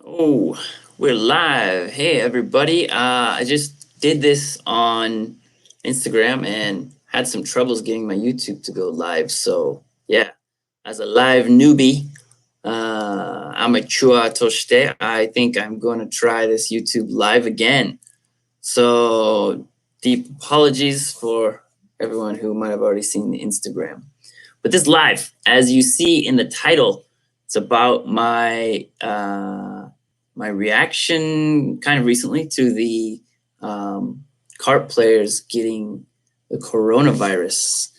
Oh, we're live. Hey, everybody. I just did this on Instagram and had some troubles getting my YouTube to go live. So, yeah, as a live newbie, amateur toshite, I think I'm going to try this YouTube live again. So, deep apologies for everyone who might have already seen the Instagram. But this live, as you see in the title, it's about my my reaction kind of recently to the Carp players getting the coronavirus.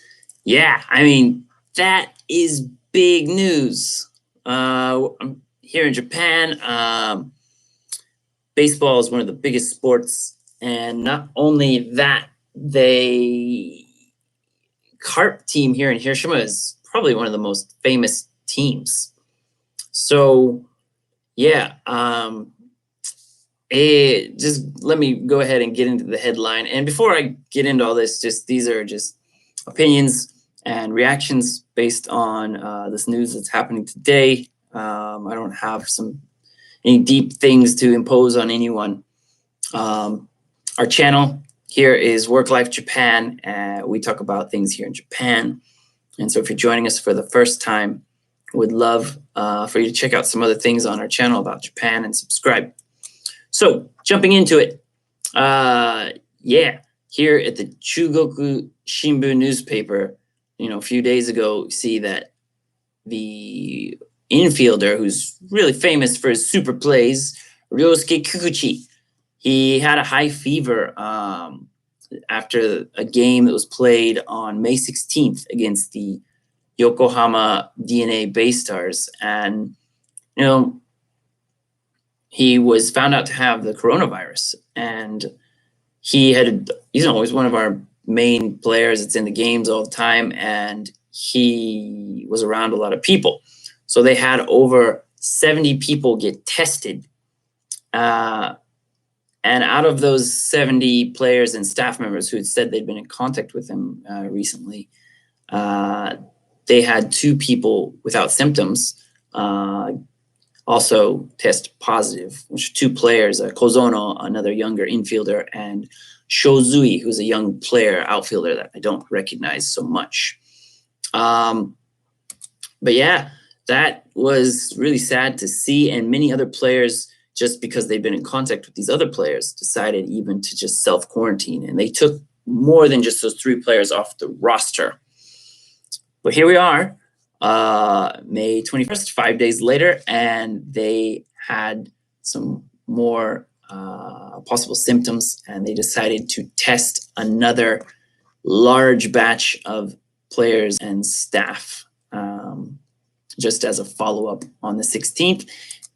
Yeah, I mean, that is big news. Here in Japan, baseball is one of the biggest sports, and not only that, the Carp team here in Hiroshima is probably one of the most famous teams. So, yeah, just let me go ahead and get into the headline. And before I get into all this, these are just opinions and reactions based on this news that's happening today. I don't have any deep things to impose on anyone. Our channel here is Work Life Japan. We talk about things here in Japan. And so if you're joining us for the first time, would love for you to check out some other things on our channel about Japan and subscribe. So jumping into it, yeah, here at the Chugoku Shimbun newspaper, a few days ago, you see that the infielder who's really famous for his super plays, Ryosuke Kikuchi, he had a high fever after a game that was played on May 16th against the Yokohama DNA Baystars, and he was found out to have the coronavirus, and he's always one of our main players. It's in the games all the time, and he was around a lot of people. So they had over 70 people get tested, and out of those 70 players and staff members who had said they'd been in contact with him recently, they had 2 people without symptoms also test positive, which are 2 players, Kozono, another younger infielder, and Shozui, who's a young player, outfielder that I don't recognize so much. But yeah, that was really sad to see, and many other players, just because they've been in contact with these other players, decided even to just self-quarantine, and they took more than just those 3 players off the roster. But here we are, May 21st, 5 days later, and they had some more possible symptoms, and they decided to test another large batch of players and staff just as a follow-up on the 16th.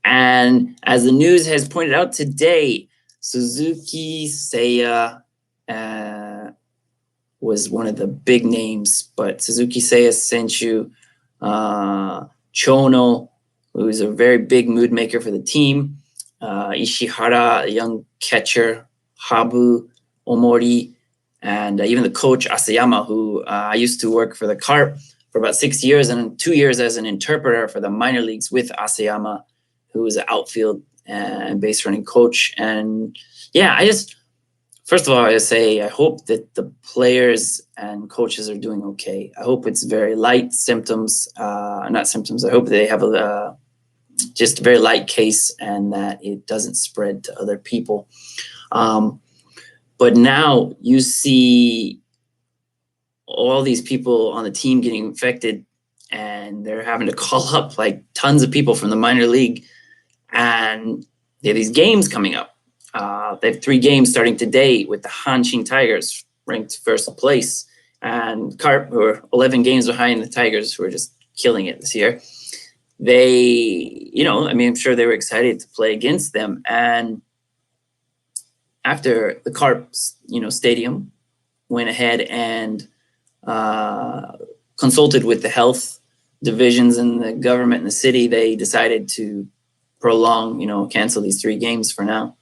And as the news has pointed out today, Suzuki Seiya was one of the big names, but Suzuki Seiya Senchu, Chono, who is a very big mood maker for the team, Ishihara, a young catcher, Habu, Omori, and even the coach, Asayama, who I used to work for the Carp for about 6 years and 2 years as an interpreter for the minor leagues with Asayama, who was an outfield and base running coach. And yeah, first of all, I say I hope that the players and coaches are doing okay. I hope it's very light symptoms, not symptoms. I hope they have just a very light case and that it doesn't spread to other people. But now you see all these people on the team getting infected, and they're having to call up like tons of people from the minor league, and they have these games coming up. They have 3 games starting today with the Hanshin Tigers ranked first place, and Carp, who are 11 games behind the Tigers, who are just killing it this year. They, I'm sure they were excited to play against them. And after the Carp, stadium went ahead and consulted with the health divisions and the government in the city, they decided to prolong, cancel these 3 games for now,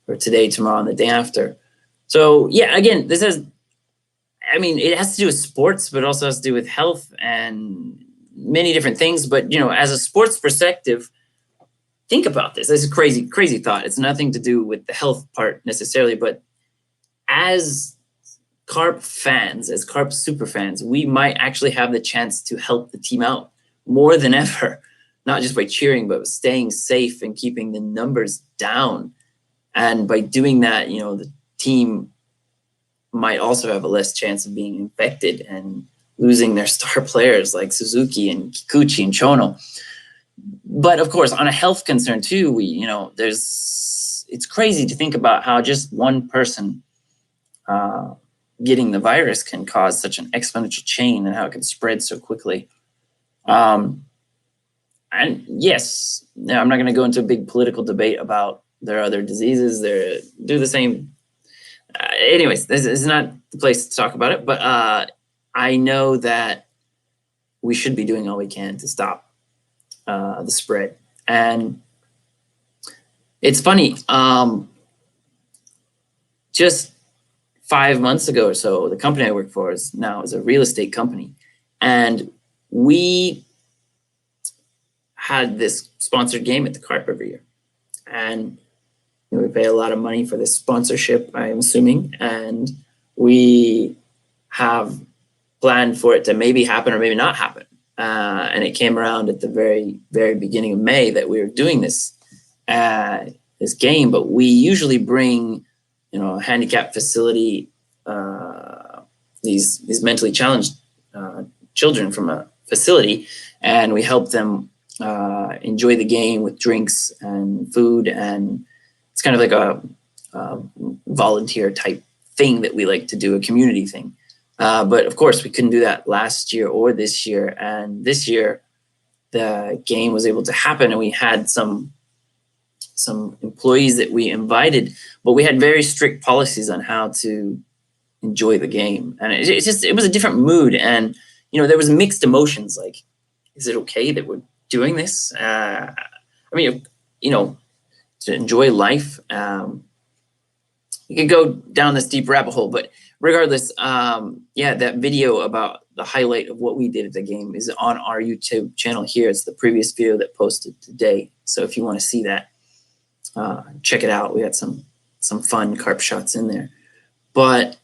or today, tomorrow, and the day after. So yeah, again, it has to do with sports, but it also has to do with health and many different things. But as a sports perspective, think about this. This is a crazy thought. It's nothing to do with the health part necessarily, but as Carp fans, as Carp super fans, we might actually have the chance to help the team out more than ever, not just by cheering, but staying safe and keeping the numbers down. And by doing that, you know, the team might also have a less chance of being infected and losing their star players like Suzuki and Kikuchi and Chono. But of course, on a health concern too, it's crazy to think about how just one person getting the virus can cause such an exponential chain and how it can spread so quickly. And yes, I'm not going to go into a big political debate about their other diseases. They do the same. Anyways, this is not the place to talk about it, but I know that we should be doing all we can to stop the spread. And it's funny, just 5 months ago or so, the company I work for is a real estate company. And we had this sponsored game at the Carp every year. And we pay a lot of money for this sponsorship, I'm assuming. And we have planned for it to maybe happen or maybe not happen. And it came around at the very beginning of May that we were doing this game. But we usually bring, a handicap facility, these mentally challenged children from a facility, and we help them enjoy the game with drinks and food, and it's kind of like a volunteer type thing that we like to do, a community thing. But of course, we couldn't do that last year or this year, and this year the game was able to happen, and we had some employees that we invited, but we had very strict policies on how to enjoy the game, and it was a different mood, and there was mixed emotions. Like, is it okay that we're doing this? To enjoy life. You could go down this deep rabbit hole, but regardless, that video about the highlight of what we did at the game is on our YouTube channel here. It's the previous video that posted today. So if you want to see that, check it out. We had some fun carp shots in there. But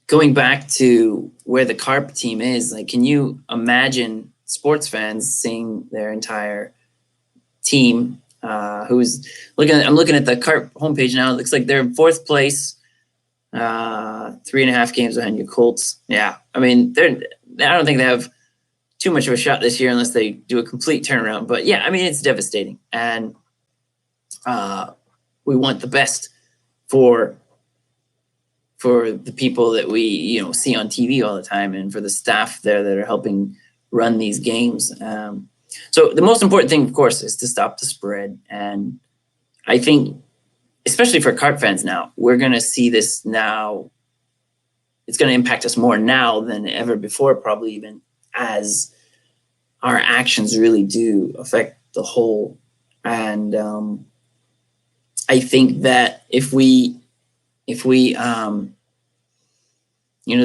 going back to where the Carp team is, like, can you imagine sports fans seeing their entire team who's I'm looking at the Carp homepage now. It looks like they're in 4th place, 3.5 games behind your Colts. Yeah, I don't think they have too much of a shot this year unless they do a complete turnaround. But yeah, it's devastating, and we want the best for the people that we see on TV all the time, and for the staff there that are helping run these games. So the most important thing, of course, is to stop the spread. And I think, especially for Carp fans now, we're going to see this now. It's going to impact us more now than ever before, probably, even as our actions really do affect the whole. And I think that if we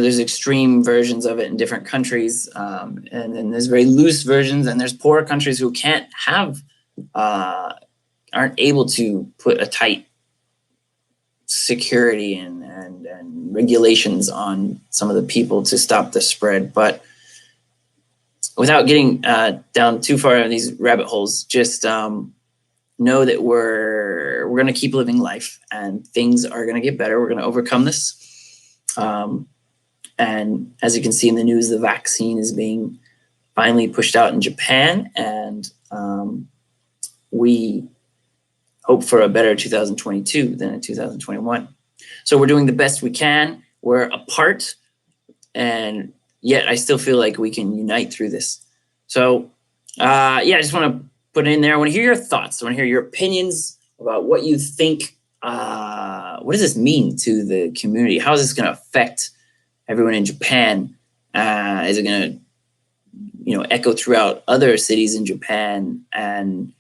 there's extreme versions of it in different countries, and then there's very loose versions, and there's poorer countries who can't have, aren't able to put a tight security and regulations on some of the people to stop the spread. But without getting down too far in these rabbit holes, just know that we're going to keep living life, and things are going to get better. We're going to overcome this. And as you can see in the news, the vaccine is being finally pushed out in Japan, and we hope for a better 2022 than a 2021. So we're doing the best we can. We're apart, and yet I still feel like we can unite through this. So I just want to put it in there. I want to hear your thoughts. I want to hear your opinions about what you think. What does this mean to the community? How is this going to affect everyone in Japan? Is it going to, echo throughout other cities in Japan? And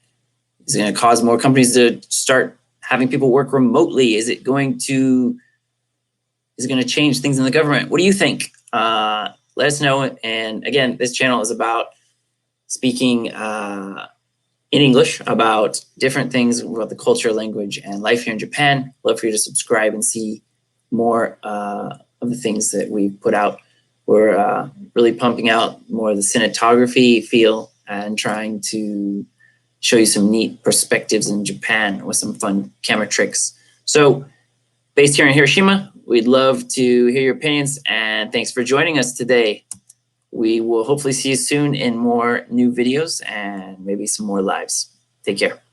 is it going to cause more companies to start having people work remotely? Is it going to change things in the government? What do you think? Let us know. And again, this channel is about speaking in English about different things about the culture, language, and life here in Japan. Love for you to subscribe and see more of the things that we put out. We're really pumping out more of the cinematography feel and trying to show you some neat perspectives in Japan with some fun camera tricks. So based here in Hiroshima, we'd love to hear your opinions, and thanks for joining us today. We will hopefully see you soon in more new videos and maybe some more lives. Take care.